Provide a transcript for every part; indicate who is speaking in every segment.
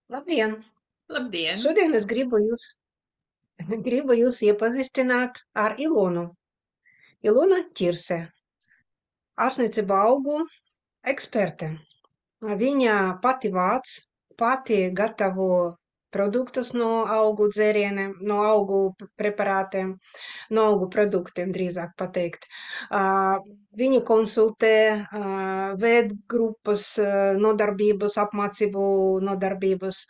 Speaker 1: Labdien!
Speaker 2: Labdien!
Speaker 1: Šodien es gribu jūs iepazīstināt ar Ilonu. Ilona Ķirse, ārstniecība augu eksperte. Viņa pati vāc, pati gatavo produktus no augu dzērieniem, no augu preparātiem, no augu produktiem, drīzāk pateikt. Viņu konsultē veidgrupas nodarbības, apmācību nodarbības.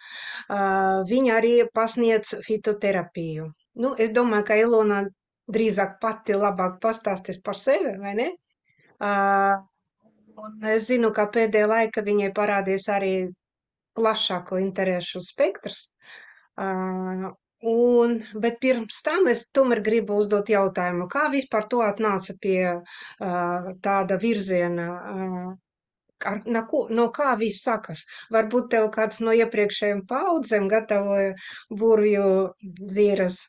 Speaker 1: Viņa arī pasniedz fitoterapiju. Nu, es domāju, ka Ilona drīzāk pati labāk pastāstīs par sevi, vai ne? Uh, un es zinu, ka pēdējā laika viņai parādīs arī plašāko interešu spektrs. Bet pirms tam es tomēr gribu uzdot jautājumu, kā vispār tu atnāca pie tāda virziena, no kā viss sakas? Varbūt tev kāds no iepriekšējiem paudzēm gatavoja burvju vīras.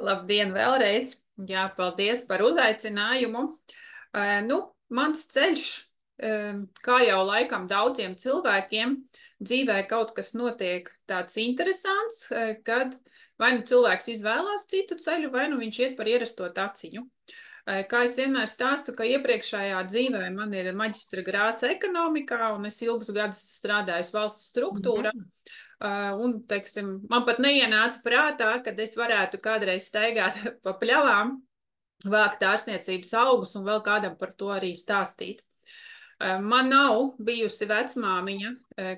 Speaker 2: Labdien vēlreiz! Jā, paldies par uzaicinājumu. Nu, mans ceļš, kā jau laikam daudziem cilvēkiem, dzīvē kaut kas notiek tāds interesants, kad vai nu cilvēks izvēlās citu ceļu, vai nu viņš iet par ierasto taciņu. Kā es vienmēr stāstu, ka iepriekšējā dzīvē man ir maģistra grāds ekonomikā, un es ilgus gadus strādāju valsts struktūrā. Un, teiksim, man pat neienāca prātā, kad es varētu kādreiz staigāt pa pļavām, vākt ārstniecības augus un vēl kādam par to arī stāstīt. Man nav bijusi vecmāmiņa,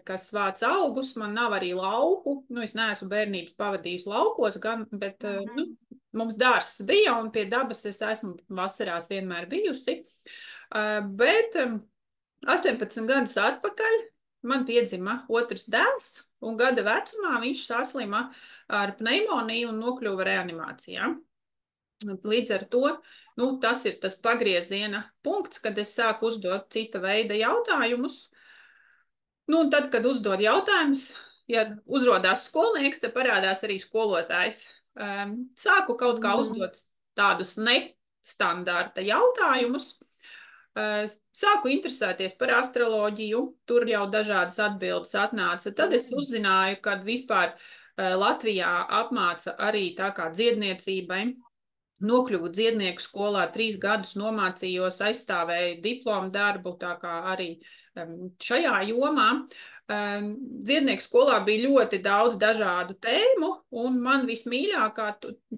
Speaker 2: kas vāc augus, man nav arī lauku. Nu, es neesmu bērnības pavadījusi laukos, bet nu, mums dārzs bija un pie dabas es esmu vasarās vienmēr bijusi. Bet 18 gadus atpakaļ man piedzima otrs dēls, un gada vecumā viņš saslima ar pneimoniju un nokļuva reanimācijā. Līdz ar to tas ir tas pagrieziena punkts, kad es sāku uzdot cita veida jautājumus. Un tad, kad uzdod jautājumus, ja uzrodās skolnieks, tad parādās arī skolotājs. Sāku kaut kā uzdot tādus nestandarta jautājumus. Sāku interesēties par astroloģiju, tur jau dažādas atbildes atnāca. Tad es uzzināju, ka vispār Latvijā apmāca arī tā kā dziedniecībai. Nokļuvu dziednieku skolā, 3 gadus nomācījos, aizstāvēju diplomu darbu, tā kā arī šajā jomā. Dziednieku skolā bija ļoti daudz dažādu tēmu, un man vismīļākā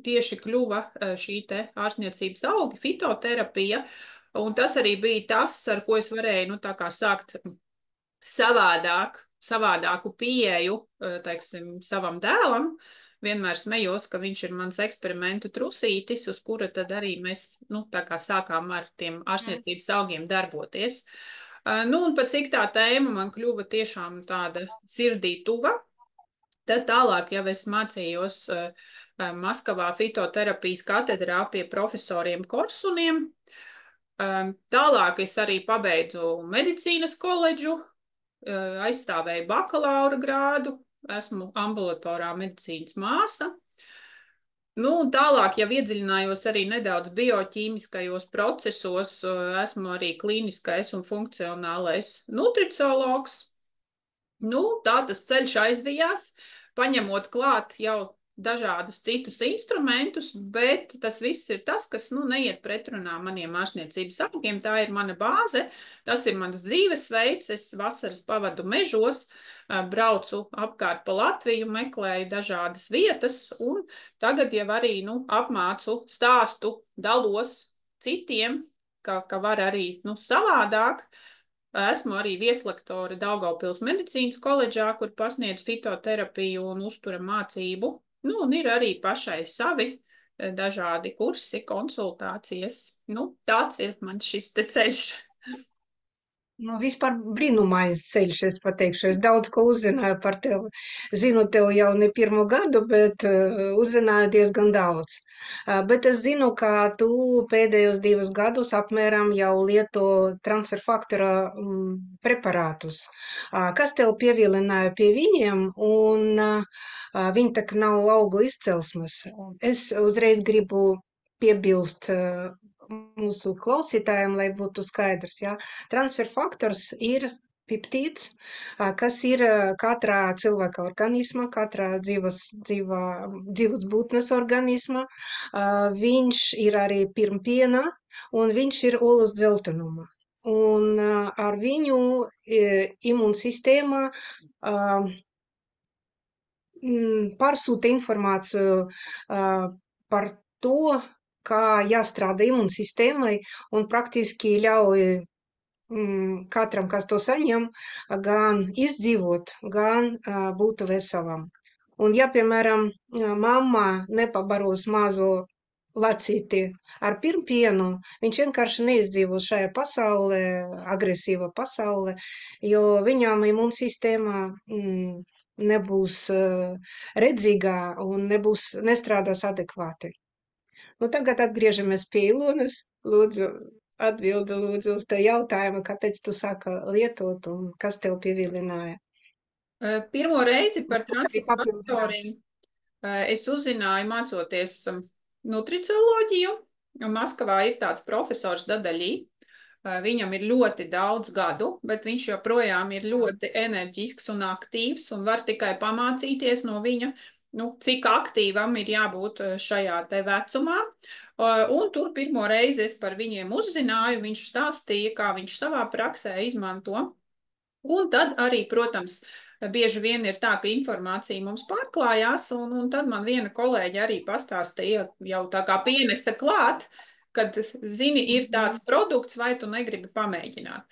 Speaker 2: tieši kļuva šī te ārstniecības augi, fitoterapija, un tas arī bija tas, ar ko es varēju, tā kā sākt savādāku pieeju, teiksim, savam dēlam. Vienmēr smējos, ka viņš ir mans eksperimentu trusītis, uz kura tad arī mēs, tā kā sākām ar tiem ārstniecības augiem darboties. Un pat cik tā tēma man kļuva tiešām tāda sirdī tuva, tad tālāk jau es mācījos Maskavā fitoterapijas katedrā pie profesoriem Korsuniem. Tālāk es arī pabeidzu medicīnas koledžu, aizstāvēju bakalaura grādu, esmu ambulatorā medicīnas māsa. Un tālāk jau iedziļinājos arī nedaudz bioķīmiskajos procesos, esmu arī klīniskais un funkcionālais nutriciologs. Tā tas ceļš aizvijās, paņemot klāt jau dažādus citus instrumentus, bet tas viss ir tas, kas neiet pretrunā maniem ārstniecības augiem. Tā ir mana bāze, tas ir mans dzīvesveids. Es vasaras pavadu mežos, braucu apkārt pa Latviju, meklēju dažādas vietas, un tagad jau arī apmācu, stāstu, dalos citiem, ka var arī savādāk. Esmu arī vieslektore Daugavpils medicīnas koledžā, kur pasniedzu fitoterapiju un uztura mācību. Un ir arī pašai savi dažādi kursi, konsultācijas. Tāds ir man šis te ceļš.
Speaker 1: Vispār brīnumais ceļš, es pateikšu. Es daudz ko uzzināju par tevi. Zinu tev jau ne pirmo gadu, bet uzzināju diezgan daudz. Bet es zinu, ka tu pēdējos 2 gadus apmēram jau lieto transferfaktora preparātus. Kas tev pievilināja pie viņiem, un viņi tak nav augu izcelsmes? Es uzreiz gribu piebilst mūsu klausītājiem, lai būtu skaidrs, ja, transferfaktors ir peptīds, kas ir katrā cilvēka organismā, katrā dzīvas būtnes organismā. Viņš ir arī pirmpiena, un viņš ir olas dzeltenuma. Un ar viņu imūnsistēma pārsūta informāciju par to, kā jāstrādā imūnsistēmai, un praktiski ļauj katram, kas to saņem, gan izdzīvot, gan būt veselam. Un, ja, piemēram, mamma nepabaros mazu lacīti ar pirmpienu, viņš vienkārši neizdzīvos šajā pasaulē, agresīva pasaulē, jo viņam imūnsistēma nebūs redzīgā un nestrādās adekvāti. Nu, tagad atgriežamies pie Ilonas. Lūdzu, atbildi lūdzu uz to jautājumu, kāpēc tu sāki lietot un kas tev pievilināja.
Speaker 2: Pirmo reizi par
Speaker 1: Arī papildinās.
Speaker 2: transformatoriem es uzzināju mācoties nutricioloģiju. Maskavā ir tāds profesors Dadaļī. Viņam ir ļoti daudz gadu, bet viņš joprojām ir ļoti enerģisks un aktīvs un var tikai pamācīties no viņa, cik aktīvam ir jābūt šajā te vecumā. Un tur pirmo reizi es par viņiem uzzināju, viņš stāstīja, kā viņš savā praksē izmanto. Un tad arī, protams, bieži vien ir tā, ka informācija mums pārklājās, un tad man viena kolēģe arī pastāstīja, jau tā kā pienesa klāt, kad, zini, ir tāds produkts, vai tu negribi pamēģināt.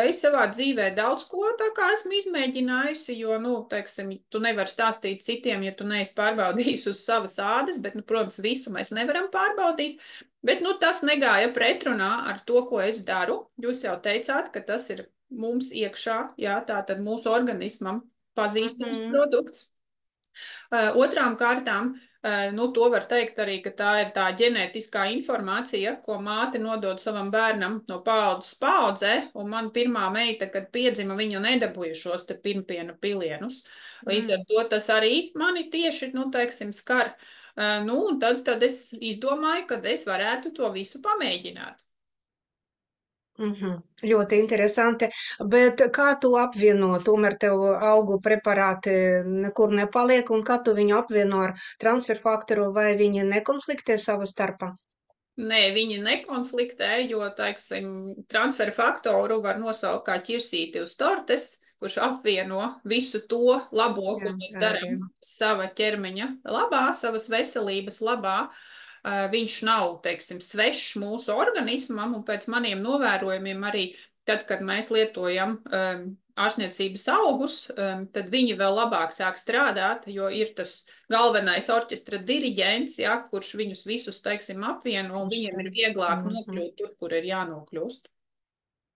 Speaker 2: Es savā dzīvē daudz ko tā kā esmu izmēģinājusi, jo, teiksim, tu nevari stāstīt citiem, ja tu neesi pārbaudījis uz savas ādas, bet, protams, visu mēs nevaram pārbaudīt. Bet, tas negāja pretrunā ar to, ko es daru. Jūs jau teicāt, ka tas ir mums iekšā, jā, tātad mūsu organismam pazīstams produkts. Otrām kārtām, to var teikt arī, ka tā ir tā ģenētiskā informācija, ko māte nodod savam bērnam no paaudzes paaudzē, un man pirmā meita, kad piedzima, viņa nedabūja šos te pirmpiena pilienus. Līdz ar to tas arī mani tieši, teiksim, skar. Un tad es izdomāju, ka es varētu to visu pamēģināt.
Speaker 1: Ļoti interesanti, bet kā tu apvieno, tomēr tev augu preparāti nekur nepaliek, un kā tu viņu apvieno ar transferfaktoru, vai viņi nekonfliktē savā starpā?
Speaker 2: Nē, viņi nekonfliktē, jo, teiksim, transferfaktoru var nosaukt kā ķirsīti uz tortes, kurš apvieno visu to labo, ko mēs darām sava ķermeņa labā, savas veselības labā. Viņš nav, teiksim, svešs mūsu organismam, un pēc maniem novērojumiem arī tad, kad mēs lietojam ārstniecības augus, tad viņi vēl labāk sāk strādāt, jo ir tas galvenais orķestra diriģents, ja, kurš viņus visus, teiksim, apvieno, un viņiem ir vieglāk nokļūt tur, kur ir jānokļūst.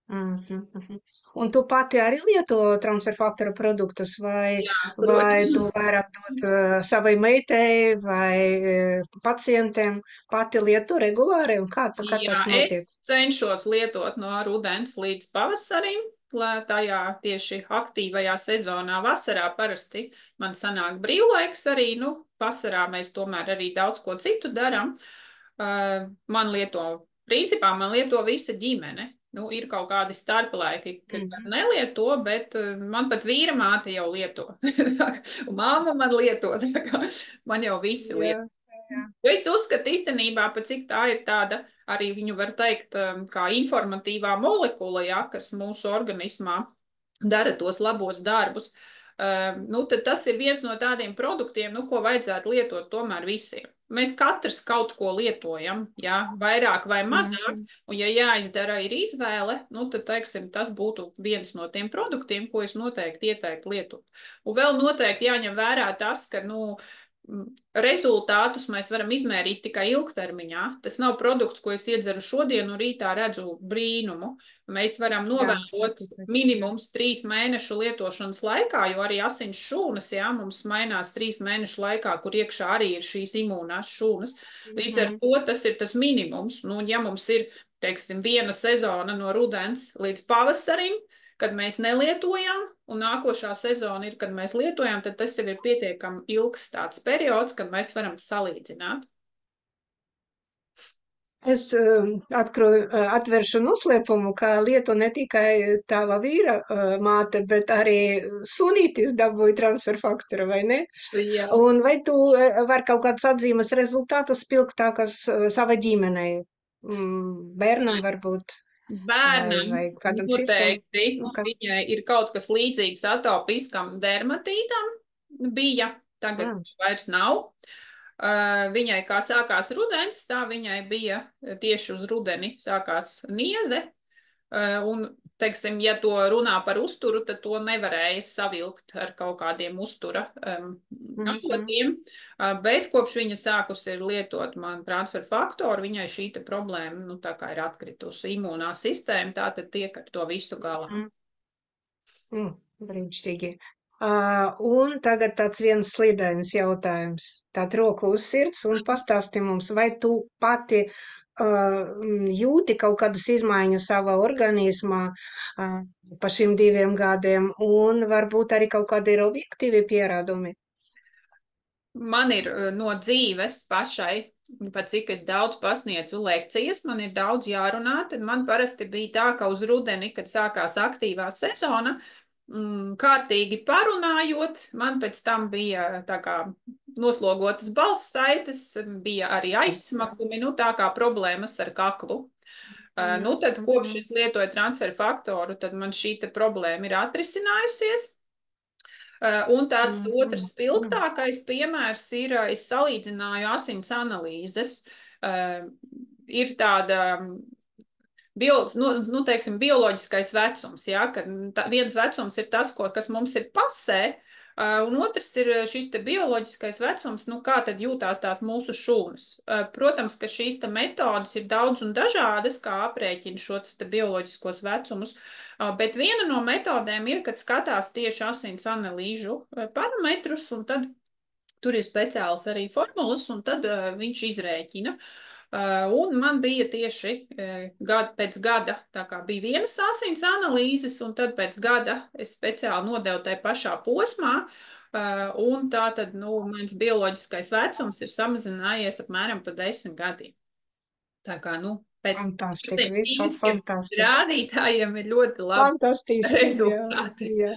Speaker 1: Un tu pati arī lieto transferfaktora produktus, vai tu vairāk dod savai meitai vai pacientiem, pati lieto regulāri, un kā tas notiek?
Speaker 2: Es cenšos lietot no rudens līdz pavasarim, tajā tieši aktīvajā sezonā. Vasarā parasti man sanāk brīvlaiks arī, vasarā mēs tomēr arī daudz ko citu daram. Principā man lieto visa ģimene. Ir kaut kādi starplaiki, kad nelieto, bet man pat vīra māte jau lieto. Un māma man lieto, man jau visi lieto. Jo es uzskatu īstenībā, cik tā ir tāda, arī viņu var teikt, kā informatīvā molekula, ja, kas mūsu organismā dara tos labos darbus. Tad tas ir viens no tādiem produktiem, ko vajadzētu lietot tomēr visiem. Mēs katrs kaut ko lietojam, ja, vairāk vai mazāk, un ja jāizdara ir izvēle, tad, teiksim, tas būtu viens no tiem produktiem, ko es noteikti ieteiktu lietot. Un vēl noteikti jāņem vērā tas, ka, rezultātus mēs varam izmērīt tikai ilgtermiņā. Tas nav produkts, ko es iedzeru šodien un rītā redzu brīnumu. Mēs varam novērot minimums 3 mēnešu lietošanas laikā, jo arī asins šūnas, jā, mums mainās 3 mēnešu laikā, kur iekšā arī ir šīs imūnās šūnas. Līdz ar to tas ir tas minimums. Ja mums ir, teiksim, viena sezona no rudens līdz pavasarim, kad mēs nelietojam, un nākošā sezona ir, kad mēs lietojam, tad tas jau ir pietiekami ilgs tāds periods, kad mēs varam salīdzināt.
Speaker 1: Es atveršu noslēpumu, ka lietu ne tikai tava vīra māte, bet arī sunītis dabūja transfer faktoru, vai ne?
Speaker 2: Jā.
Speaker 1: Un vai tu vari kaut kādas atzīmes rezultātus spilgtākas sava ģimenei? Bērnam varbūt,
Speaker 2: Bērnam
Speaker 1: vai kādam citam?
Speaker 2: noteikti
Speaker 1: Nu, kas?
Speaker 2: viņai ir kaut kas līdzīgs atopiskam dermatītam. Bija, tagad
Speaker 1: Ah,
Speaker 2: vairs nav. Viņai kā sākās rudens, tā viņai bija tieši uz rudeni sākās nieze. Un, teiksim, ja to runā par uzturu, tad to nevarēja savilkt ar kaut kādiem uztura
Speaker 1: mhm,
Speaker 2: avotiem. Bet kopš viņa sākusi lietot man transfer faktoru, viņai šī problēma, nu, tā kā ir atkritusi imūnā sistēma, tā tad tiek ar to visu galā.
Speaker 1: mhm. Brīnišķīgi. Un tagad tāds viens slidens jautājums. Tātad roku uz sirds un pastāsti mums, vai tu pati jūti kaut kādas izmaiņas savā organismā pa šiem 2 gadiem, un varbūt arī kaut kādi ir objektīvi pierādumi?
Speaker 2: Man ir no dzīves pašai, pat cik es daudz pasniedzu lekcijas, man ir daudz jārunā, tad man parasti bija tā, ka uz rudeni, kad sākās aktīvā sezona, kārtīgi parunājot, man pēc tam bija tā kā noslogotas balss saites, bija arī aizsmakumi, nu tā kā problēmas ar kaklu. Nu tad, kopš es lietoju transfer faktoru, tad man šī problēma ir atrisinājusies. Un tāds otrs spilgtākais piemērs ir, es salīdzināju asins analīzes. Ir tāda teiksim, bioloģiskais vecums, ja, ka viens vecums ir tas, kas mums ir pasē, un otrs ir šis bioloģiskais vecums, nu kā tad jūtās tās mūsu šūnas. Protams, ka šīs metodas ir daudz un dažādas, kā aprēķina šos bioloģiskos vecumus, bet viena no metodēm ir, kad skatās tieši asins analīžu parametrus, un tad tur ir speciāls arī formulas, un tad viņš izrēķina. Un man bija tieši pēc gada, tā kā bija vienas asins analīzes, un tad pēc gada es speciāli nodevu tajā pašā posmā, un tā tad, nu, mans bioloģiskais vecums ir samazinājies apmēram pa 10 gadiem. Tā kā, nu, pēc
Speaker 1: Fantastika,
Speaker 2: tādiem
Speaker 1: vispār
Speaker 2: ķīmiskiem
Speaker 1: fantastika.
Speaker 2: rādītājiem ir ļoti labi
Speaker 1: Fantastiski, jā,
Speaker 2: rezultāti.
Speaker 1: jā.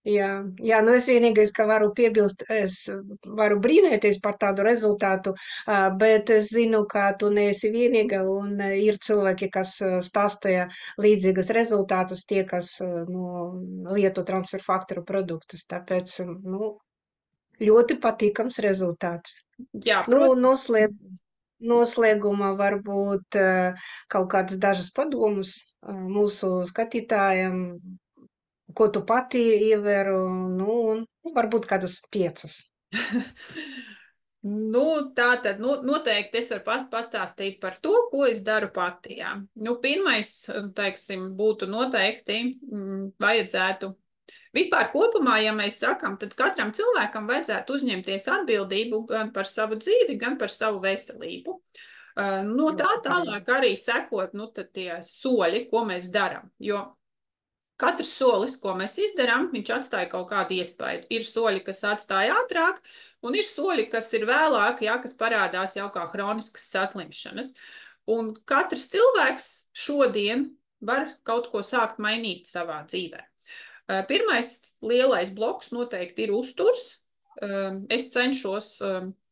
Speaker 1: Jā, jā, nu es vienīgais, ka varu piebilst, es varu brīnēties par tādu rezultātu, bet es zinu, ka tu neesi vienīga un ir cilvēki, kas stāstīja līdzīgas rezultātus, tie, kas nu, lieto transfer faktoru produktus. Tāpēc, nu, ļoti patīkams rezultāts.
Speaker 2: Jā,
Speaker 1: Nu,
Speaker 2: protams.
Speaker 1: noslēgumā varbūt kaut kādas dažas padomus mūsu skatītājiem, ko tu pati ievēro, nu, un varbūt kādas 5.
Speaker 2: Nu, tā tad noteikti es varu pastāstīt par to, ko es daru pati. Jā. Nu, pirmais, teiksim, būtu noteikti vajadzētu. Vispār kopumā, ja mēs sakām, tad katram cilvēkam vajadzētu uzņemties atbildību gan par savu dzīvi, gan par savu veselību. No tā
Speaker 1: Ļoti pareizi.
Speaker 2: tālāk arī sekot, nu, tad tie soļi, ko mēs darām. Jo katrs solis, ko mēs izdarām, viņš atstāja kaut kādu iespaidu. Ir soļi, kas atstāja ātrāk, un ir soļi, kas ir vēlāk, jā, kas parādās jau kā hroniskas saslimšanas. Un katrs cilvēks šodien var kaut ko sākt mainīt savā dzīvē. Pirmais lielais bloks noteikti ir uzturs. Es cenšos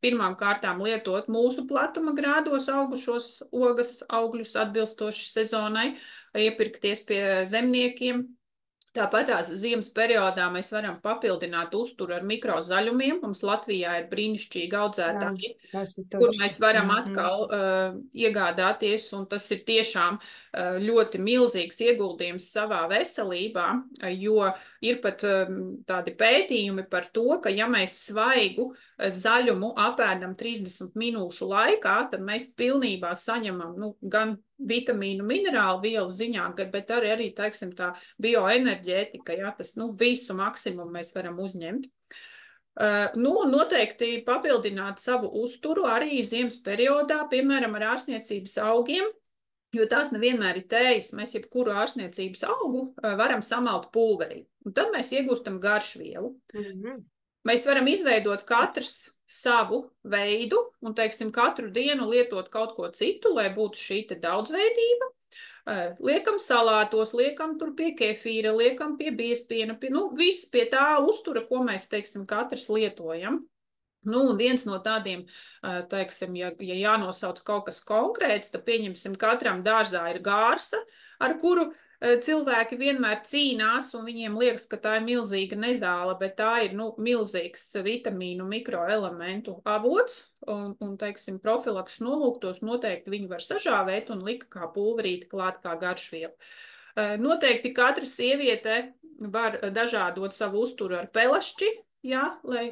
Speaker 2: pirmām kārtām lietot mūsu platuma grādos augušos ogas augļus atbilstoši sezonai, iepirkties pie zemniekiem. Tāpat tās ziemas periodā mēs varam papildināt uzturu ar mikrozaļumiem. Mums Latvijā ir brīnišķīgi
Speaker 1: Jā,
Speaker 2: audzētāji,
Speaker 1: tas ir
Speaker 2: kur
Speaker 1: točs.
Speaker 2: mēs varam atkal iegādāties, un tas ir tiešām ļoti milzīgs ieguldījums savā veselībā, jo ir pat tādi pētījumi par to, ka ja mēs svaigu zaļumu apēdam 30 minūšu laikā, tad mēs pilnībā saņemam, nu, gan vitamīnu, minerālu vielu ziņā, bet arī teiksim, tā bioenerģētika, ja, tas, nu, visu maksimumu mēs varam uzņemt. Nu, noteikti papildināt savu uzturu arī ziemas periodā, piemēram, ar ārstniecības augiem, jo tās nevienmēr ir tējas. Mēs jebkuru ārstniecības augu varam samalt pulverī, un tad mēs iegūstam garšvielu. Mēs varam izveidot katrs savu veidu un, teiksim, katru dienu lietot kaut ko citu, lai būtu šī daudzveidība. Liekam salātos, liekam tur pie kefīra, liekam pie biezpiena, viss pie tā uztura, ko mēs, teiksim, katrs lietojam. Nu, un viens no tādiem, teiksim, ja jānosauc kaut kas konkrēts, tad pieņemsim, katram dārzā ir gārsa, ar kuru cilvēki vienmēr cīnās, un viņiem liekas, ka tā ir milzīga nezāle, bet tā ir, milzīgs vitamīnu mikroelementu avots, un teiksim, profilaks nolūktos noteikti viņu var sažāvēt un likt kā pulverīti klāt kā garšvielu. Noteikti katra sieviete var dažādot savu uzturu ar pelašķi, jā,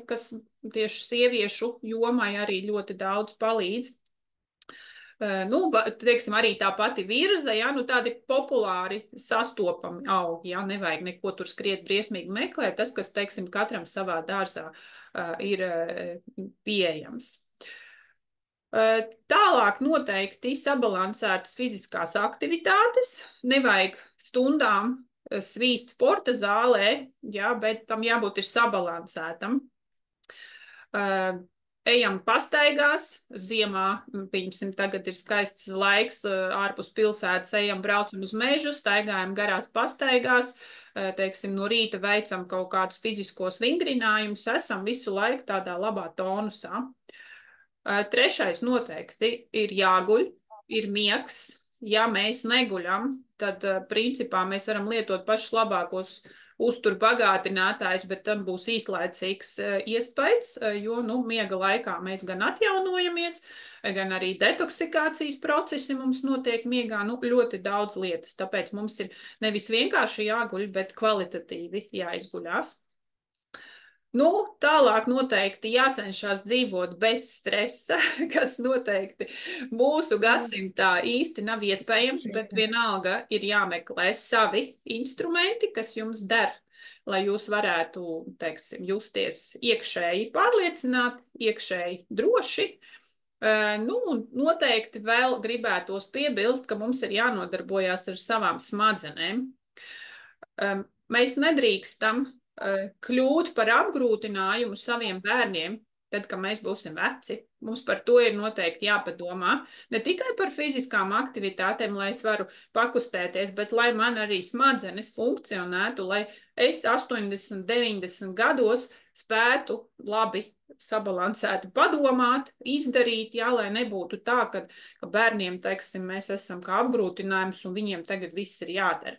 Speaker 2: kas tieši sieviešu jomai arī ļoti daudz palīdz. Teiksim, arī tā pati virza, ja, tādi populāri sastopami augi, ja, nevajag neko tur skriet briesmīgi meklēt, tas, kas, teiksim, katram savā dārzā ir pieejams. Tālāk noteikti sabalansētas fiziskās aktivitātes, nevajag stundām svīst sporta zālē, ja, bet tam jābūt ir sabalansētam. Ejam pastaigās, ziemā, pieņemsim, tagad ir skaists laiks, ārpus pilsētas ejam, braucam uz mežu, staigājam garās pastaigās, teiksim, no rīta veicam kaut kādus fiziskos vingrinājumus, esam visu laiku tādā labā tonusā. Trešais noteikti ir jāguļ, ir miegs. Ja mēs neguļam, tad principā mēs varam lietot pašus labākos uzturu bagātinātājus, bet tam būs īslaicīgs iespējas, jo miega laikā mēs gan atjaunojamies, gan arī detoksikācijas procesi mums notiek miegā, ļoti daudz lietas. Tāpēc mums ir nevis vienkārši jāguļ, bet kvalitatīvi jāizguļās. Tālāk noteikti jācenšas dzīvot bez stresa, kas noteikti mūsu gadsimtā īsti nav iespējams, bet vienalga ir jāmeklē savi instrumenti, kas jums der, lai jūs varētu, teiksim, justies iekšēji pārliecināti, iekšēji droši. Noteikti vēl gribētos piebilst, ka mums ir jānodarbojas ar savām smadzenēm. Mēs nedrīkstam kļūt par apgrūtinājumu saviem bērniem, tad, kad mēs būsim veci. Mums par to ir noteikti jāpadomā. Ne tikai par fiziskām aktivitātēm, lai es varu pakustēties, bet lai man arī smadzenes funkcionētu, lai es 80, 90 gados spētu labi sabalansēti padomāt, izdarīt, jā, lai nebūtu tā, ka bērniem, teiksim, mēs esam kā apgrūtinājums un viņiem tagad viss ir jādara.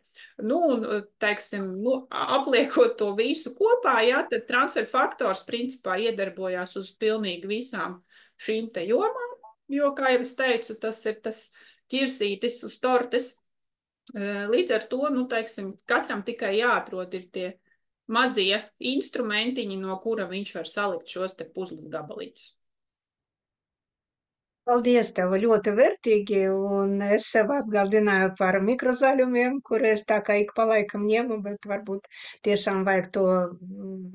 Speaker 2: Teiksim, apliekot to visu kopā, jā, tad transfer faktors principā iedarbojās uz pilnīgi visām šīm te jomām, jo, kā jau es teicu, tas ir tas ķirsītis uz tortes. Līdz ar to, teiksim, katram tikai jāatrod ir tie mazie instrumentiņi, no kura viņš var salikt šos te puzles gabalītus.
Speaker 1: Paldies tev, ļoti vērtīgi, un es sev atgādināju par mikrozaļumiem, kur es tā kā ik pa laikam ņemu, bet varbūt tiešām vajag to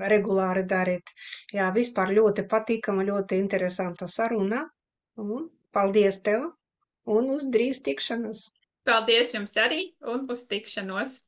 Speaker 1: regulāri darīt. Jā, vispār ļoti patīkama, ļoti interesanta saruna, un paldies tev, un uz drīz tikšanos.
Speaker 2: Paldies jums arī, un uz tikšanos!